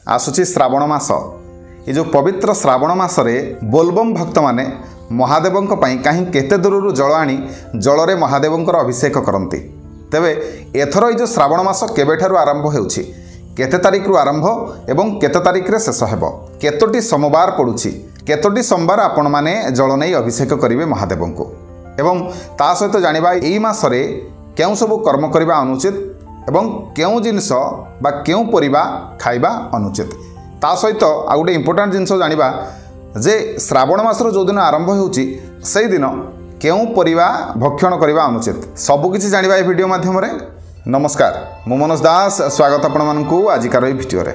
आसुची श्रावण मास ये जो पवित्र श्रावण मासरे बोलबम भक्त माने महादेवंक पई कहीं केते दूरରୁ जल आनी जलरे महादेवंकर अभिषेक करती। तेबे एथर ये जो श्रावण मास केबेठारु आरंभ हेउछि, केते तारिख रु आरंभ एवं केते तारिख रे शेष हेबो, केतोटी सोमवार पड़ुछि, केतोटी सोमवार आपण माने जल नै अभिषेक करिवे महादेवंको एवं ता सहित जानिबा एई मासरे केउ सब कर्म करबा अनुचित एवं केउ जिनिस बा केउ परिबा खाइबा अनुचित। ता सहित आ गोटे इंपोर्टेंट जिनिस जानिबा जे श्रावण मासर जो दिन आरंभ होउछि सेई दिन केउ परिबा भक्षण करबा अनुचित। सब किछि जानिबा ए वीडियो माध्यम रे। नमस्कार, मु मनोज दास, स्वागत आपण मानकु आजिकार ए वीडियो रे।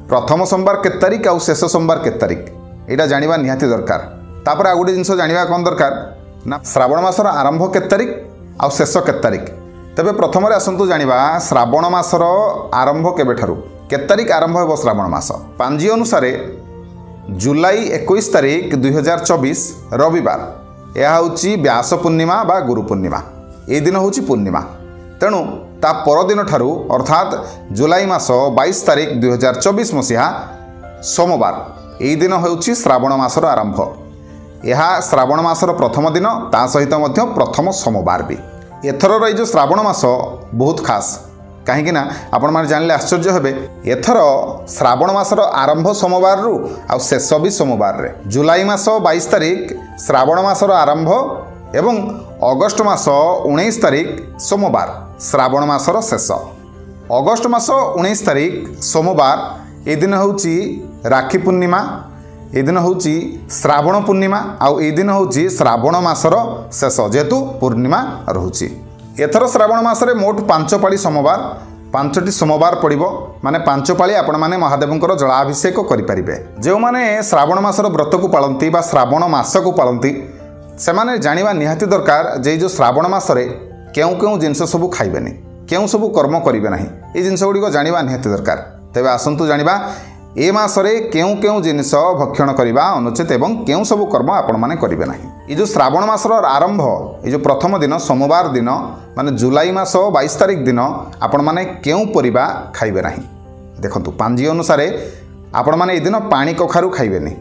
प्रथम सोमवार के तारिख आ शेष सोमवार के तारिख एटा जानिबा निहाती दरकार। तापर आ गोटे जिनिस जानिबा कोन दरकार ना श्रावण मासर आरंभ के तारिख आ शेष के तारिख। तबे प्रथम रे आसंतु जानिबा श्रावण मासर आरंभ केबेठारु के तारिख आरंभ हेबो। श्रावण मास पांजी अनुसार जुलाई 21 तारिख 2024 रविवार, यह हूँ व्यास पूर्णिमा बा गुरु पूर्णिमा। ये दिन हूँ पूर्णिमा, तेणु ता परदिन ठारू अर्थात जुलाई मास 22 तारिख 2024 मसीहा सोमवार, यही दिन हूँ श्रावण मासर आरंभ। यह श्रावण मासर प्रथम दिन, ता सहित मध्य प्रथम सोमवार भी। एथर जो श्रावण मास बहुत खास, कहीं आपण मैंने जानले आश्चर्य हेबे। एथर श्रावण मासर आरंभ सोमवार रु आ शेष भी सोमवार रे। जुलाई मास 22 तारिख श्रावण मासर आरंभ एवं अगस्ट मास 19 तारिख सोमवार श्रावण मासर शेष। अगस्ट मास 19 तारिख सोमवार ये दिन हूँ राखी पूर्णिमा, ये दिन हूँ श्रावण पूर्णिमा, आउ ये दिन हूँ श्रावण मासर शेष जेहेतु पूर्णिमा रोचे। एथर श्रावण मासरे मोट 5 पाली सोमवार, 5टी सोमवार पड़िबो, माने 5 पाली आपण माने महादेवंकर जलाभिषेक करिपारिबे। जो माने श्रावण मासर व्रत को पालंती बा श्रावण मास को पालंती से माने जानिबा निहाती दरकार जे जो श्रावण मासरे केउ केउ जिंस सब खाइबेनी, केउ सब कर्म करिवे नाही, ए जिंस गुडी जानिबा निहाती दरकार। तेबे आसंतु जानिबा ए मासरे केउ केउ जिनिस भक्षण करिबा अनुचित एवं केउ सब कर्म आपण माने करिवे नाही। ये जो श्रावण मासर आरंभ, ये जो प्रथम दिन सोमवार दिन माने जुलाई मास 22 तारिख दिन आपण माने केउ परिबा खाइबे नाही। देखंतु पांजी अनुसार आपण माने ए दिन पानी कखारु खाइबेनी।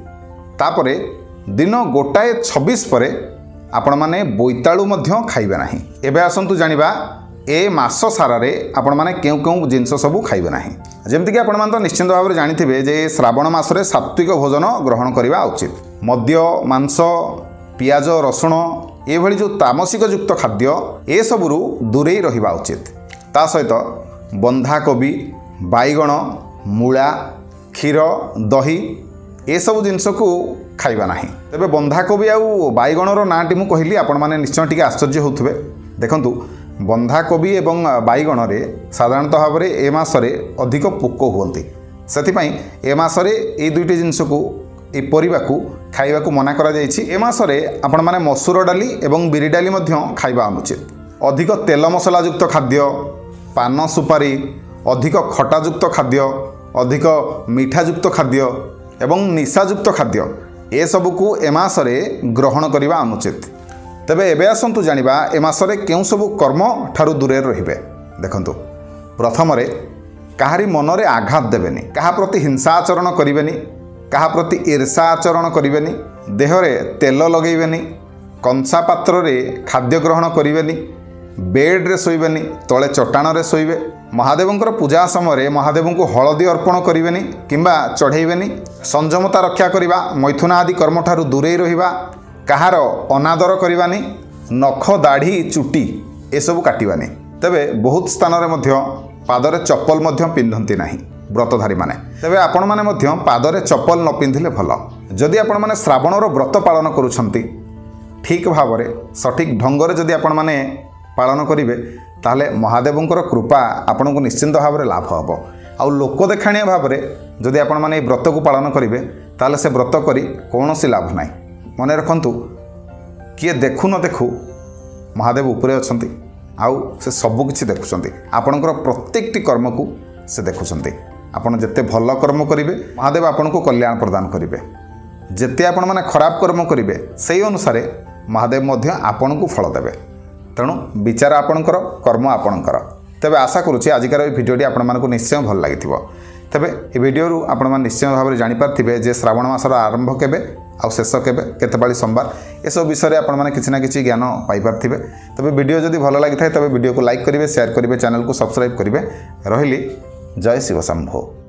तापरे दिन 1:26 परे आपण माने बोइताळु मध्य खाइबे नाही। एबे आसंतु जानिबा ए मास सारारे आपण माने केउ केउ जिंस सब खाइबे नाही। जेमति कि आपण मान तो निश्चित भाव में जानिथिबे जे श्रावण मासरे सात्विक भोजन ग्रहण करबा उचित। मद्य, मांस, पियाज, रसुण ये भली जो तामसिक युक्त खाद्य ए सबरु दूरे रहिबा उचित। ता सहित बंधाकोबी, बाईगण, मूला, क्षीर, दही ए सब जिनस को खाइबा नाही। तबे बंधाकोबी आउ बाईगणर नाटी मु कहली आपण माने निश्चय टिके आश्चर्य होउथबे। देखंतु बंधाकोबी एवं बाईगण रे साधारणतः भाव में ए मासरे अधिक पोक हुअन्ति, सेथिपाई ए मासरे ए दुईटी जिनिस को ए परिबा को खाइबा को मना करा जायछि। ए मासरे आपण माने मसूर डाली एवं बिरी डाली मध्य खाइबा अनुचित। अधिक तेल मसला युक्त खाद्य, पान सुपारी, अधिक खटा युक्त खाद्य, अधिक मीठा युक्त खाद्य एवं निशा युक्त खाद्य ए सब को ए मासरे ग्रहण करबा अनुचित। तेबे एबे आसंतु जानिबा ए मासरे केउ सब कर्म ठारू दूरे रहिबे। देखंतु प्रथम रे काहारी मनरे आघात देबेनी, काहा प्रति हिंसा आचरण करिबेनी, काहा प्रति ईर्षा आचरण करिबेनी, देहरे तेल लगेइबेनी, कंसा पात्र रे खाद्य ग्रहण करिबेनी, बेड रे सोइबेनी, तळे चट्टाण रे सोइबे। महादेवंकर पूजा समय महादेवंकु हळदी अर्पण करिबेनी किंबा चढ़ेइबेनी। संयमता रक्षा करिबा, मैथुन आदि कर्म ठारू दूरे रहिबा, कहार अनादर करवानी, नख दाढ़ी चुटी ए सब काटवानी। तेबे बहुत स्थान रे मध्य पादरे चप्पल मध्य पिंधंती नाही व्रतधारी माने। तेबे आपण माने मध्य पादरे चप्पल न पिंधिले भल। जदि आपण माने श्रावणर व्रत पालन करूछंती ठीक भाव रे सठिक ढंग रे जदि आपण माने पालन करिवे ताले महादेवंकर कृपा आपनको निश्चिंत भाव रे लाभ हबो। आ लोक देखाणिया भाव रे जदि आपण माने व्रत को पालन करिवे ताले से व्रत करी कोनोसी लाभ नाही। मने रखंतु किए देखु न देखु महादेव उपरे अछंती, आउ से सबु किछि देखुछंती। आपणकर प्रत्येकटी कर्म को से देखुछंती। आपण जत्ते भल कर्म करिवे महादेव आपनको कल्याण प्रदान करिवे, जत्ते आपण माने खराब कर्म करिवे सेही अनुसारे महादेव मध्य आपनको फल देबे। तेणु विचार आपणकर, कर्म आपणकर। तेबे आशा करूछि आजिकार भिडियोटी आपण मानको निश्चय भल लागिथिबो। ତେବେ ଏ ଭିଡ଼ିଓରୁ ଆପଣମାନେ ନିଶ୍ଚୟ ଭାବରେ ଜାଣିପାରିଥିବେ ଯେ ଶ୍ରାବଣ ମାସର ଆରମ୍ଭ କେବେ ଆଉ ଶେଷ କେବେ କେତେପାଳି ସୋମବାର ଏସବୁ ବିଷୟରେ ଆପଣମାନେ କିଛି ନା କିଛି ଜ୍ଞାନ ପାଇପାରିଥିବେ। ତେବେ ଭିଡ଼ିଓ ଯଦି ଭଲ ଲାଗିଥାଏ ତେବେ ଭିଡ଼ିଓକୁ ଲାଇକ୍ କରିବେ, ସେୟାର କରିବେ, ଚ୍ୟାନେଲକୁ ସବସ୍କ୍ରାଇବ୍ କରିବେ। ରହିଲି, ଜୟ ଶିବ ଶମ୍ଭୁ।